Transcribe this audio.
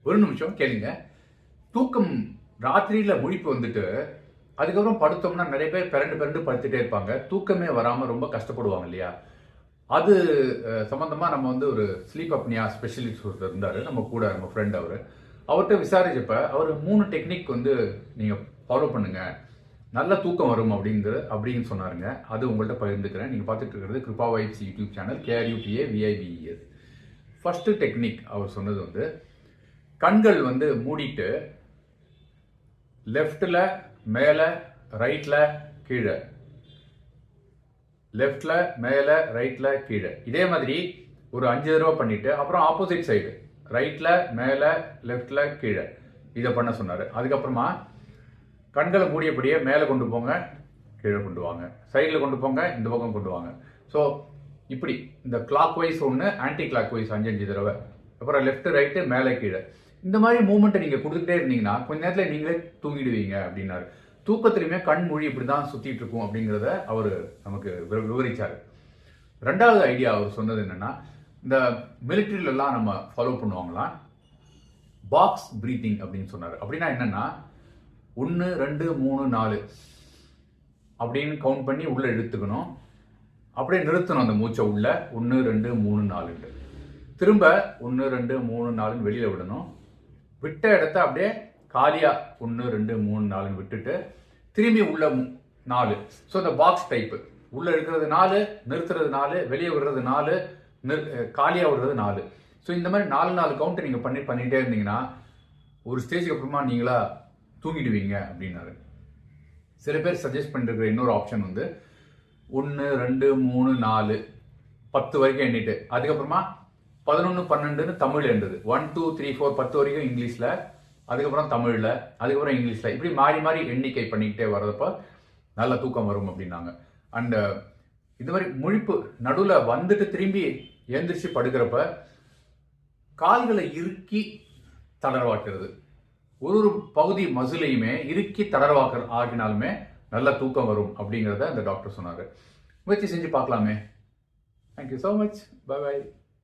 ஒரு நிமிஷம் கேளுங்க. தூக்கம் ராத்திரியில முழிப்பு வந்துட்டு அதுக்கப்புறம் படுத்தோம்னா நிறைய பேர் பிறண்டு பிறண்டு படுத்துட்டே இருப்பாங்க. தூக்கமே வராம ரொம்ப கஷ்டப்படுவாங்க இல்லையா? அது சம்பந்தமா நம்ம வந்து ஒரு ஸ்லீப் அப்னியா ஸ்பெஷலிஸ்ட் ஒருத்தர் இருந்தாரு. நம்ம கூட நம்ம ஃப்ரெண்ட் அவரு. அவர்ட்ட விசாரிச்சப்ப அவர் 3 டெக்னிக் வந்து நீங்க ஃபாலோ பண்ணுங்க. நல்ல தூக்கம் வரும் அப்படின்னு சொன்னாருங்க. அது உங்கள்ட்ட பகிர்ந்துக்கிறேன். நீங்க பார்த்துட்டு இருக்கிறது Krupa vibes YouTube channel KRUPAVIBES. First technique அவர் சொன்னது வந்து கண்கள் வந்து மூடிட்டு லெஃப்ட்ல மேல ரைட்ல கீழே, லெஃப்ட்ல மேல ரைட்ல கீழே, இதே மாதிரி ஒரு 5 தடவை பண்ணிட்டு அப்புறம் ஆப்போசிட் சைடு ரைட்ல மேல லெஃப்ட்ல கீழே இதை பண்ண சொன்னாரு. அதுக்கப்புறமா கண்களை மூடியபடியே மேலே கொண்டு போங்க, கீழே கொண்டு வாங்க, சைடில் கொண்டு போங்க, இந்த பக்கம் கொண்டு வாங்க. ஸோ இப்படி இந்த கிளாக் வைஸ் ஒன்று, ஆன்டி கிளாக் வைஸ் 5 தடவை, அப்புறம் லெஃப்ட் ரைட்டு மேலே கீழே, இந்த மாதிரி மூவ்மெண்ட்டை நீங்கள் கொடுத்துட்டே இருந்தீங்கன்னா கொஞ்ச நேரத்தில் நீங்களே தூங்கிடுவீங்க அப்படின்னாரு. தூக்கத்திலையுமே கண் மொழி இப்படி தான் சுற்றிட்டு இருக்கும் அப்படிங்கிறத அவர் நமக்கு விவரிச்சார். ரெண்டாவது ஐடியா அவர் சொன்னது என்னன்னா, இந்த மிலிட்ரியிலலாம் நம்ம ஃபாலோ பண்ணுவாங்களாம் பாக்ஸ் பிரீத்திங் அப்படின்னு சொன்னார். அப்படின்னா என்னன்னா 1 2 3 4 அப்படின்னு கவுண்ட் பண்ணி உள்ள இழுத்துக்கணும், அப்படியே நிறுத்தணும் அந்த மூச்சை உள்ள 1 2 3 4. திரும்ப 1 2 3 4 வெளியில விடணும். விட்ட இடத்த அப்படியே காலியா 1 2 3 4 விட்டுட்டு திரும்பி உள்ள 4. ஸோ இந்த பாக்ஸ் டைப்பு உள்ள இருக்கிறது 4, நிறுத்துறது 4, வெளியே விடுறது 4, காலியா விடுறது 4. ஸோ இந்த மாதிரி 4 கவுண்ட் நீங்க பண்ணிட்டே இருந்தீங்கன்னா ஒரு ஸ்டேஜுக்கு அப்புறமா நீங்களா தூங்கிடுவீங்க அப்படின்னாரு. சில பேர் சஜஸ்ட் பண்ணிருக்கிற இன்னொரு ஆப்ஷன் வந்து 1 2 3 4 10 வரைக்கும் எண்ணிட்டு அதுக்கப்புறமா 11 12ன்னு தமிழ் என்றது. 1 2 3 4 10 வரைக்கும் இங்கிலீஷ்ல, அதுக்கப்புறம் தமிழ்ல, அதுக்கப்புறம் இங்கிலீஷ்ல, இப்படி மாறி மாறி எண்ணிக்கை பண்ணிக்கிட்டே வர்றப்ப நல்ல தூக்கம் வரும் அப்படின்னாங்க. அண்ட் இந்த மாதிரி முழிப்பு நடுவில் வந்துட்டு திரும்பி எழுந்திரிச்சு படுக்கிறப்ப கால்களை இறுக்கி தளர்வாக்குறது, ஒரு பகுதி மசிலையுமே இறுக்கி ஆகினாலுமே நல்ல தூக்கம் வரும் அப்படிங்கிறத அந்த டாக்டர் சொன்னாரு. முயற்சி செஞ்சு பார்க்கலாமே. Thank you so much. Bye bye.